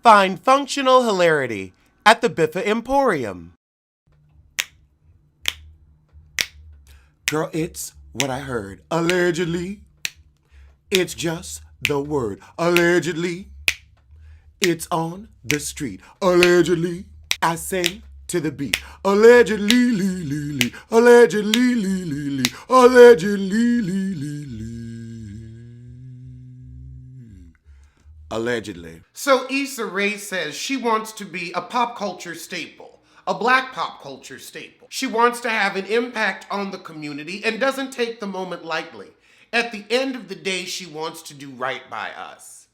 Find functional hilarity at the Biffa Emporium. Girl, it's what I heard. Allegedly, it's just the word. Allegedly, it's on the street. Allegedly, I sing to the beat. Allegedly, lee, lee, lee. Allegedly, lee, lee, lee. Allegedly, lee, lee, lee. Allegedly. So Issa Rae says she wants to be a pop culture staple, a black pop culture staple. She wants to have an impact on the community and doesn't take the moment lightly. At the end of the day, she wants to do right by us.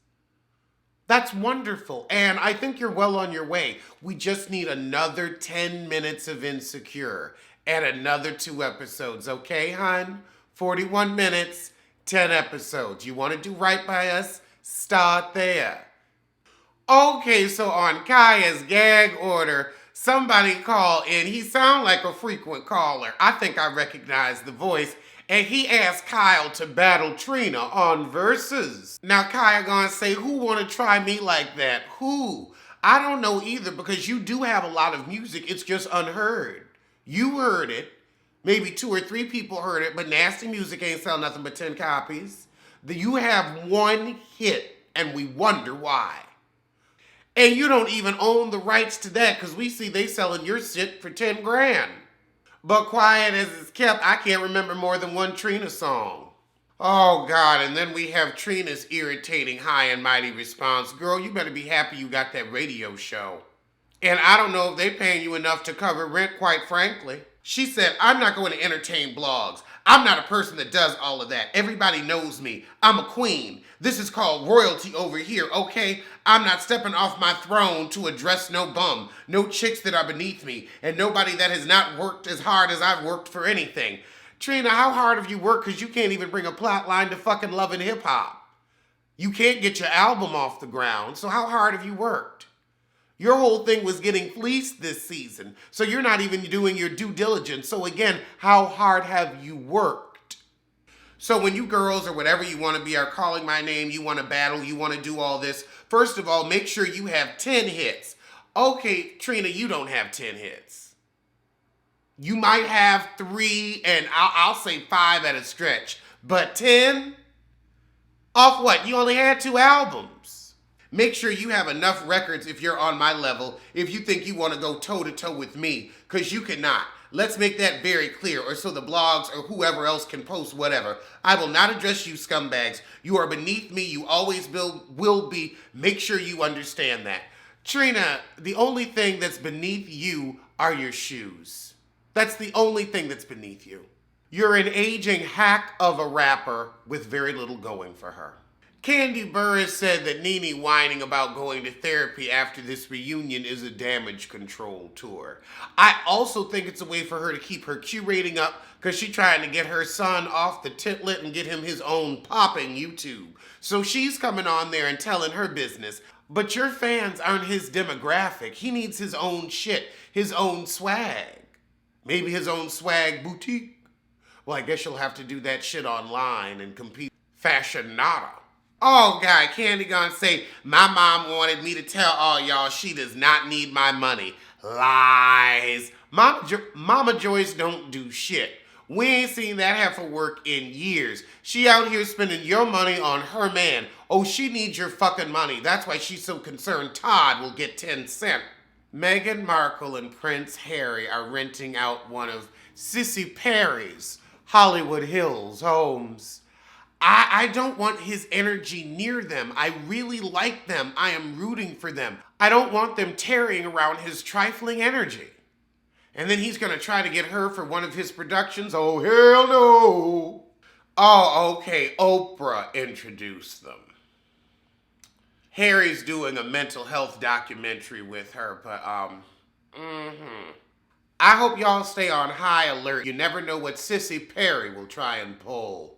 That's wonderful, and I think you're well on your way. We just need another 10 minutes of Insecure and another 2 episodes, okay, hon? 41 minutes, 10 episodes. You want to do right by us? Start there. Okay, so on Kaya's gag order, somebody called in. He sounded like a frequent caller. I think I recognize the voice. And he asked Kyle to battle Trina on Versus. Now Kyle gonna say, who wanna try me like that? Who? I don't know either, because you do have a lot of music. It's just unheard. You heard it. Maybe 2 or 3 people heard it, but Nasty Music ain't sell nothing but 10 copies. You have 1 hit, and we wonder why. And you don't even own the rights to that, because we see they selling your shit for 10 grand. But quiet as it's kept, I can't remember more than 1 Trina song. Oh God, and then we have Trina's irritating high and mighty response. Girl, you better be happy you got that radio show. And I don't know if they paying you enough to cover rent, quite frankly. She said, I'm not going to entertain blogs. I'm not a person that does all of that. Everybody knows me. I'm a queen. This is called royalty over here, okay? I'm not stepping off my throne to address no bum, no chicks that are beneath me, and nobody that has not worked as hard as I've worked for anything. Trina, how hard have you worked? Because you can't even bring a plot line to fucking Love and Hip Hop. You can't get your album off the ground, so how hard have you worked? Your whole thing was getting fleeced this season, so you're not even doing your due diligence. So again, how hard have you worked? So when you girls or whatever you want to be are calling my name, you want to battle, you want to do all this, first of all, make sure you have 10 hits. Okay, Trina, you don't have 10 hits. You might have 3, and I'll say 5 at a stretch, but 10? Off what? You only had 2 albums. Make sure you have enough records if you're on my level, if you think you want to go toe-to-toe with me, because you cannot. Let's make that very clear, or so the blogs or whoever else can post whatever. I will not address you scumbags. You are beneath me. You always will be. Make sure you understand that. Trina, the only thing that's beneath you are your shoes. That's the only thing that's beneath you. You're an aging hack of a rapper with very little going for her. Candy Burris said that Nene whining about going to therapy after this reunion is a damage control tour. I also think it's a way for her to keep her Q rating up, because she's trying to get her son off the titlet and get him his own popping YouTube. So she's coming on there and telling her business. But your fans aren't his demographic. He needs his own shit, his own swag. Maybe his own swag boutique. Well, I guess you'll have to do that shit online and compete. Fashionata. Oh, God, Candy gonna say, my mom wanted me to tell all y'all she does not need my money. Lies. Mama Joyce don't do shit. We ain't seen that heifer work in years. She out here spending your money on her man. Oh, she needs your fucking money. That's why she's so concerned Todd will get 10 cents. Meghan Markle and Prince Harry are renting out one of Sissy Perry's Hollywood Hills homes. I don't want his energy near them. I really like them. I am rooting for them. I don't want them tarrying around his trifling energy. And then he's going to try to get her for one of his productions. Oh, hell no. Oh, okay. Oprah introduced them. Harry's doing a mental health documentary with her, but, I hope y'all stay on high alert. You never know what Sissy Perry will try and pull.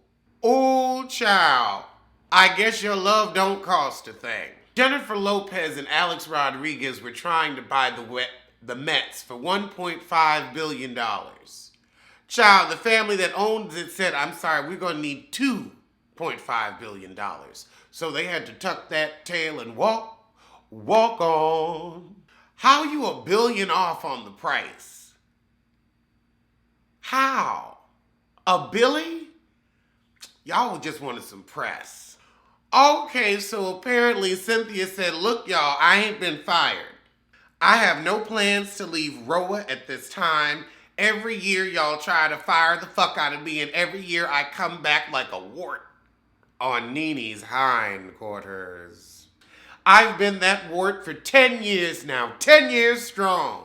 Oh, child. I guess your love don't cost a thing. Jennifer Lopez and Alex Rodriguez were trying to buy the Mets for $1.5 billion. Child, the family that owned it said, I'm sorry, we're going to need $2.5 billion. So they had to tuck that tail and walk. walk on. How you $1 billion off on the price? How? A Billy? Y'all just wanted some press. Okay, so apparently Cynthia said, look, y'all, I ain't been fired. I have no plans to leave Roa at this time. Every year y'all try to fire the fuck out of me, and every year I come back like a wart on Nene's hindquarters. I've been that wart for 10 years now, 10 years strong.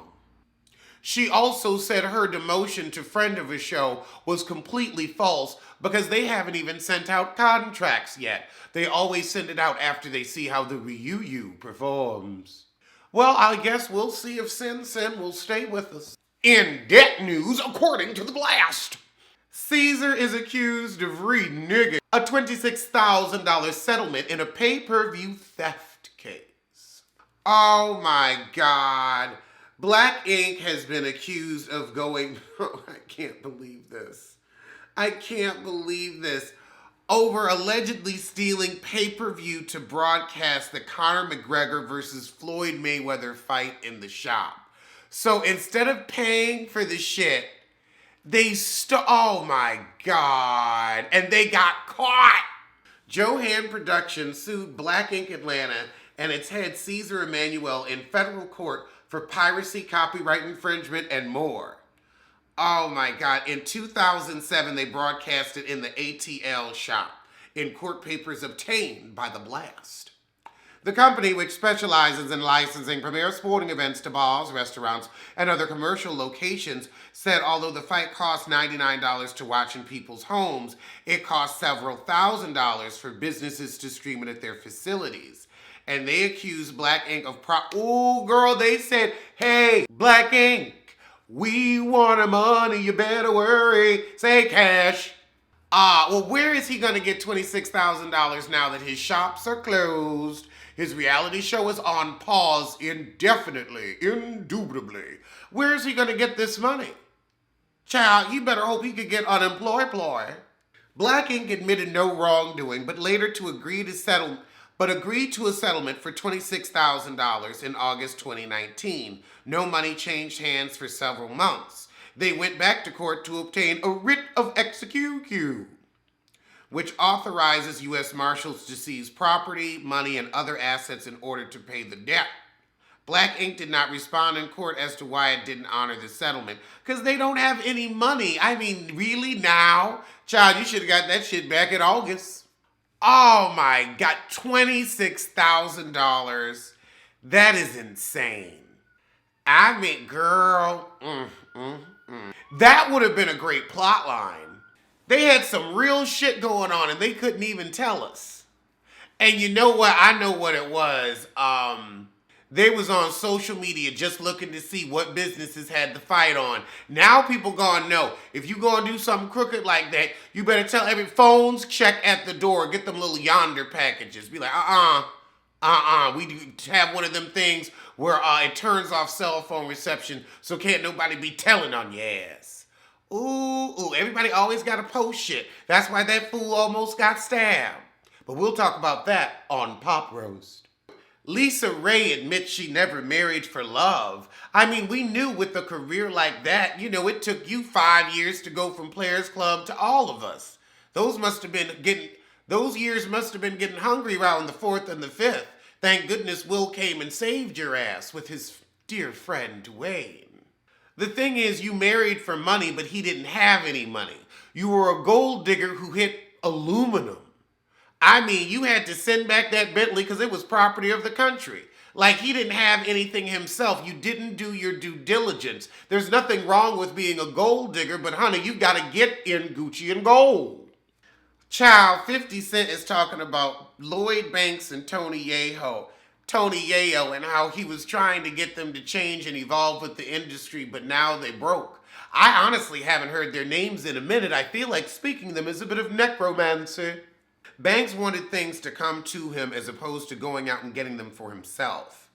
She also said her demotion to friend of a show was completely false because they haven't even sent out contracts yet. They always send it out after they see how the Ryu performs. Well, I guess we'll see if Sin Sin will stay with us. In debt news, according to The Blast, Caesar is accused of reneging a $26,000 settlement in a pay-per-view theft case. Oh my God. Black Ink has been accused of going, oh, I can't believe this. I can't believe this. Over allegedly stealing pay-per-view to broadcast the Conor McGregor versus Floyd Mayweather fight in the shop. So instead of paying for the shit, oh my God, and they got caught. Johan Productions sued Black Ink Atlanta and its head Caesar Emanuel in federal court for piracy, copyright infringement, and more. Oh my God. In 2007, they broadcast it in the ATL shop in court papers obtained by The Blast. The company, which specializes in licensing premier sporting events to bars, restaurants, and other commercial locations, said although the fight cost $99 to watch in people's homes, it cost several $1,000s for businesses to stream it at their facilities. And they accused Black Ink of they said, hey, Black Ink, we want our money, you better worry, say cash. Well, where is he going to get $26,000 now that his shops are closed? His reality show is on pause indefinitely, indubitably. Where is he going to get this money? Child, you better hope he could get unemployed. Black Ink admitted no wrongdoing, but later agreed to a settlement for $26,000 in August 2019. No money changed hands for several months. They went back to court to obtain a writ of execution, which authorizes U.S. Marshals to seize property, money, and other assets in order to pay the debt. Black Ink did not respond in court as to why it didn't honor the settlement, because they don't have any money. I mean, really now? Child, you should have got that shit back in August. Oh my God, $26,000. That is insane. I mean, girl, that would have been a great plot line. They had some real shit going on and they couldn't even tell us. And you know what? I know what it was. They was on social media just looking to see what businesses had the fight on. Now people gonna know. If you gonna do something crooked like that, you better tell every phones check at the door. Get them little yonder packages. Be like, we do have one of them things where it turns off cell phone reception so can't nobody be telling on your ass. Ooh, everybody always gotta post shit. That's why that fool almost got stabbed. But we'll talk about that on Pop Roast. Lisa Raye admits she never married for love. I mean, we knew with a career like that, it took you 5 years to go from Players Club to all of us. Those years must have been getting hungry around the 4th and the 5th. Thank goodness Will came and saved your ass with his dear friend Dwayne. The thing is, you married for money, but he didn't have any money. You were a gold digger who hit aluminum. I mean, you had to send back that Bentley because it was property of the country. Like, he didn't have anything himself. You didn't do your due diligence. There's nothing wrong with being a gold digger, but honey, you got to get in Gucci and gold. Child, 50 Cent is talking about Lloyd Banks and Tony Yayo, and how he was trying to get them to change and evolve with the industry, but now they broke. I honestly haven't heard their names in a minute. I feel like speaking them is a bit of necromancy. Banks wanted things to come to him as opposed to going out and getting them for himself.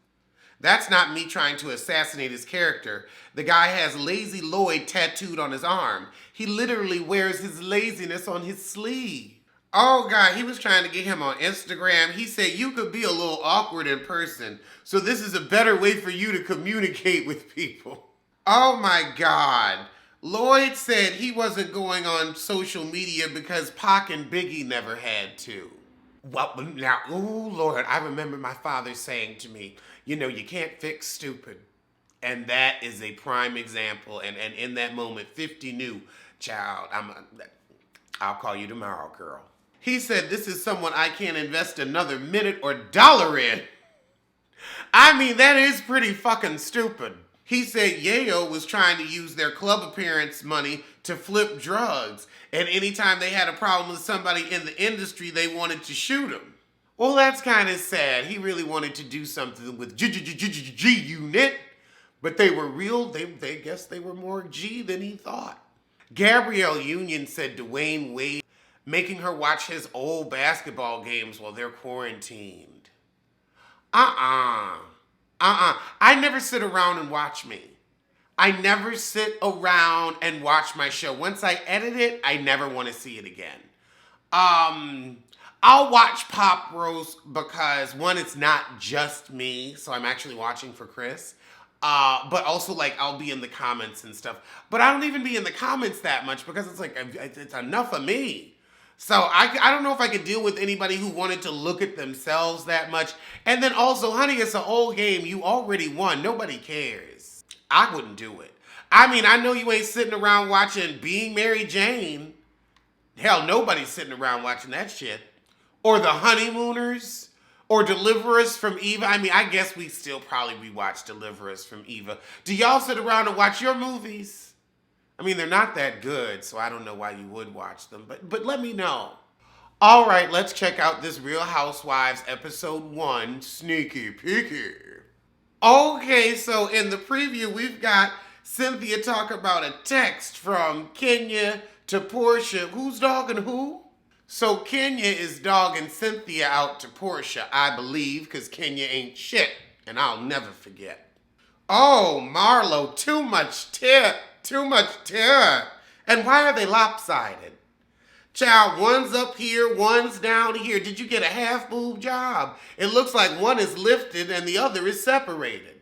That's not me trying to assassinate his character. The guy has Lazy Lloyd tattooed on his arm. He literally wears his laziness on his sleeve. Oh, God, he was trying to get him on Instagram. He said you could be a little awkward in person, so this is a better way for you to communicate with people. Oh, my God. Lloyd said he wasn't going on social media because Pac and Biggie never had to. Well, now, oh, Lord, I remember my father saying to me, you can't fix stupid. And that is a prime example. And in that moment, 50 knew, child, I'll call you tomorrow, girl. He said, this is someone I can't invest another minute or dollar in. I mean, that is pretty fucking stupid. He said Yayo was trying to use their club appearance money to flip drugs. And anytime they had a problem with somebody in the industry, they wanted to shoot him. Well, that's kind of sad. He really wanted to do something with G-Unit. But they were real. They guess they were more G than he thought. Gabrielle Union said Dwayne Wade making her watch his old basketball games while they're quarantined. I never sit around and watch me. I never sit around and watch my show. Once I edit it, I never want to see it again. I'll watch Pop Roast because, one, it's not just me, so I'm actually watching for Chris. But also, like, I'll be in the comments and stuff. But I don't even be in the comments that much because it's like, it's enough of me. So I don't know if I could deal with anybody who wanted to look at themselves that much. And then also, honey, it's an old game. You already won. Nobody cares. I wouldn't do it. I mean, I know you ain't sitting around watching Being Mary Jane. Hell, nobody's sitting around watching that shit. Or The Honeymooners. Or Deliver Us from Eva. I mean, I guess we still probably rewatch Deliver Us from Eva. Do y'all sit around and watch your movies? I mean, they're not that good, so I don't know why you would watch them. But let me know. All right, let's check out this Real Housewives episode 1, Sneaky Peeky. Okay, so in the preview, we've got Cynthia talk about a text from Kenya to Portia. Who's dogging who? So Kenya is dogging Cynthia out to Portia, I believe, because Kenya ain't shit, and I'll never forget. Oh, Marlo, too much tip. Too much tip. And why are they lopsided? Child, one's up here, one's down here. Did you get a half boob job? It looks like one is lifted and the other is separated.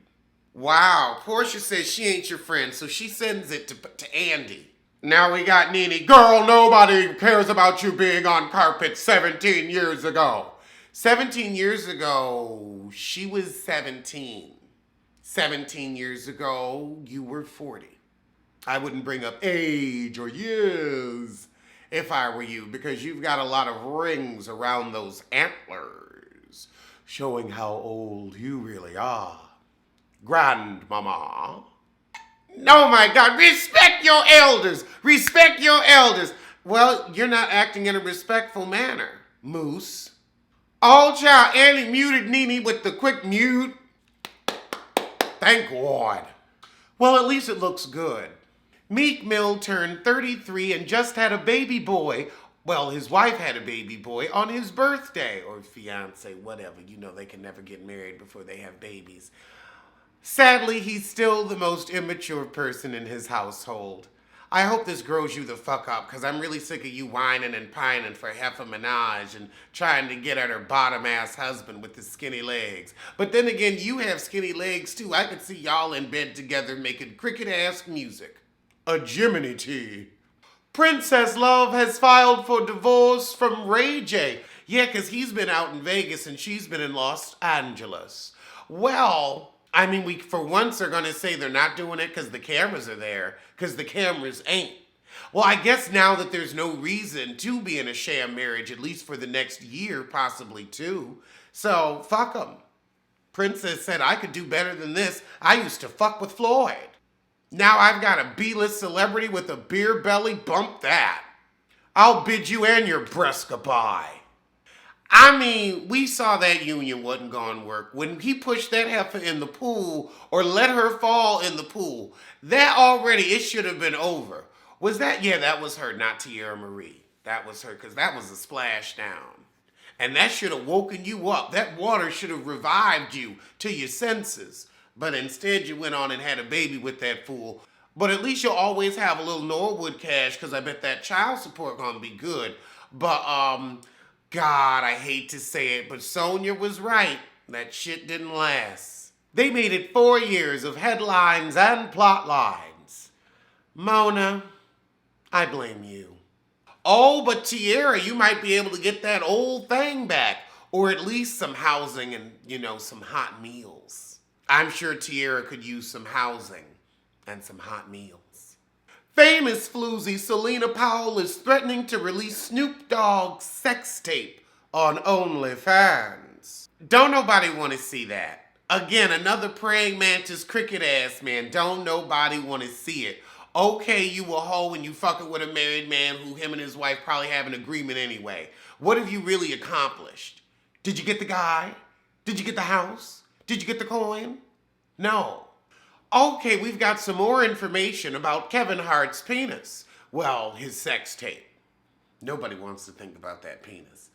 Wow, Portia says she ain't your friend, so she sends it to Andy. Now we got Nene. Girl, nobody cares about you being on carpet 17 years ago. 17 years ago, she was 17. 17 years ago, you were 40. I wouldn't bring up age or years if I were you, because you've got a lot of rings around those antlers, showing how old you really are. Grandmama. Oh my God, respect your elders. Respect your elders. Well, you're not acting in a respectful manner, Moose. Oh, child, Annie muted Nene with the quick mute. Thank God. Well, at least it looks good. Meek Mill turned 33 and just had a baby boy. Well, his wife had a baby boy on his birthday, or fiance, whatever. You know they can never get married before they have babies. Sadly, he's still the most immature person in his household. I hope this grows you the fuck up, because I'm really sick of you whining and pining for Heifer Minaj and trying to get at her bottom-ass husband with his skinny legs. But then again, you have skinny legs, too. I could see y'all in bed together making cricket-ass music. A Jiminy Tea. Princess Love has filed for divorce from Raye. Yeah, because he's been out in Vegas and she's been in Los Angeles. Well, I mean, we for once are going to say they're not doing it because the cameras are there, because the cameras ain't. Well, I guess now that there's no reason to be in a sham marriage, at least for the next year, possibly two. So, fuck them. Princess said, I could do better than this. I used to fuck with Floyd. Now I've got a B-list celebrity with a beer belly. Bump that. I'll bid you and your breast goodbye. I mean, we saw that union wasn't going to work. When he pushed that heifer in the pool or let her fall in the pool, that already, it should have been over. Was that? Yeah, that was her, not Tierra Marie. That was her, because that was a splashdown. And that should have woken you up. That water should have revived you to your senses. But instead you went on and had a baby with that fool. But at least you'll always have a little Norwood cash, because I bet that child support gonna be good. But, God, I hate to say it, but Sonia was right. That shit didn't last. They made it 4 years of headlines and plot lines. Mona, I blame you. Oh, but Tierra, you might be able to get that old thing back. Or at least some housing and, some hot meals. I'm sure Tierra could use some housing and some hot meals. Famous floozy Selena Powell is threatening to release Snoop Dogg's sex tape on OnlyFans. Don't nobody want to see that. Again, another praying mantis cricket ass man. Don't nobody want to see it. Okay, you a hoe and you fucking with a married man who him and his wife probably have an agreement anyway. What have you really accomplished? Did you get the guy? Did you get the house? Did you get the coin? No. Okay, we've got some more information about Kevin Hart's penis. Well, his sex tape. Nobody wants to think about that penis.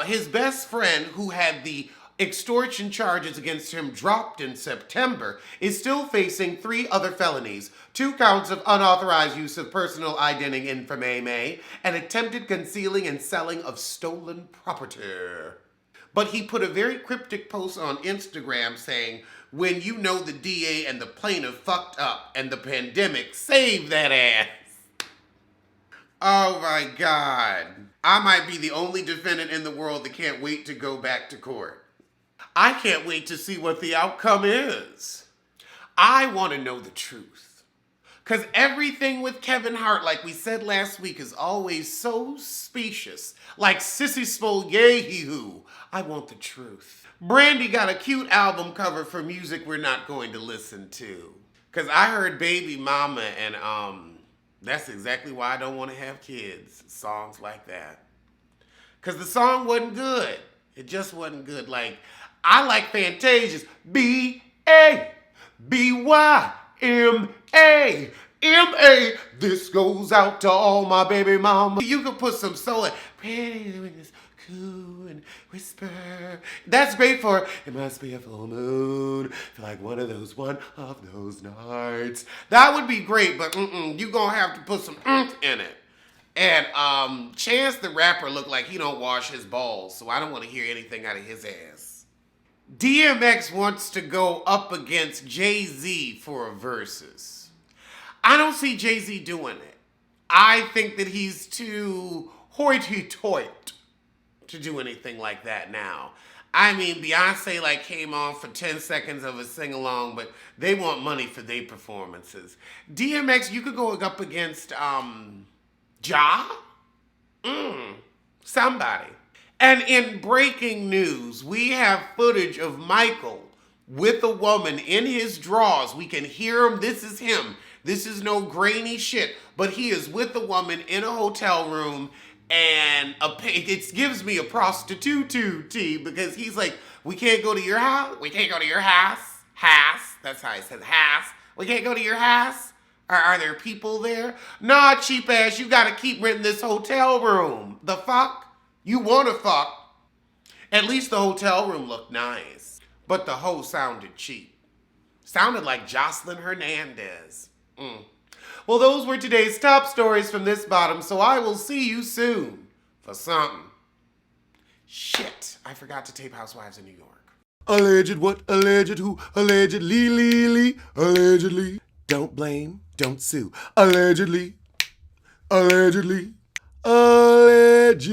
His best friend, who had the extortion charges against him dropped in September, is still facing 3 other felonies, 2 counts of unauthorized use of personal identity information, and attempted concealing and selling of stolen property. But he put a very cryptic post on Instagram saying, when you know the DA and the plaintiff fucked up and the pandemic saved that ass. Oh my God. I might be the only defendant in the world that can't wait to go back to court. I can't wait to see what the outcome is. I want to know the truth. Because everything with Kevin Hart, like we said last week, is always so specious. Like Sissy Spolyehu. I want the truth. Brandy got a cute album cover for music we're not going to listen to. Because I heard Baby Mama and that's exactly why I don't want to have kids. Songs like that. Because the song wasn't good. It just wasn't good. Like, I like Fantasia's B-A-B-Y-M-A. This goes out to all my baby mama. You could put some soul in. Pretty wings, coo and whisper. That's great for, it must be a full moon. Like one of those nights. That would be great, but you gonna have to put some in it. And Chance the Rapper looked like he don't wash his balls, so I don't want to hear anything out of his ass. DMX wants to go up against Jay-Z for a versus. I don't see Jay-Z doing it. I think that he's too hoity-toity to do anything like that now. I mean, Beyonce came on for 10 seconds of a sing-along, but they want money for their performances. DMX, you could go up against, Ja? Somebody. And in breaking news, we have footage of Michael with a woman in his drawers. We can hear him. This is him. This is no grainy shit. But he is with a woman in a hotel room, and it gives me a prostitute because he's like, we can't go to your house. We can't go to your house. House. That's how he says house. We can't go to your house. Are there people there? Nah, cheap ass, you gotta keep renting this hotel room. The fuck? You wanna fuck? At least the hotel room looked nice. But the hoe sounded cheap. Sounded like Jocelyn Hernandez. Well, those were today's top stories from this bottom, so I will see you soon for something. Shit, I forgot to tape Housewives in New York. Alleged what? Alleged who? Allegedly, allegedly. Don't blame, don't sue. Allegedly, allegedly, allegedly.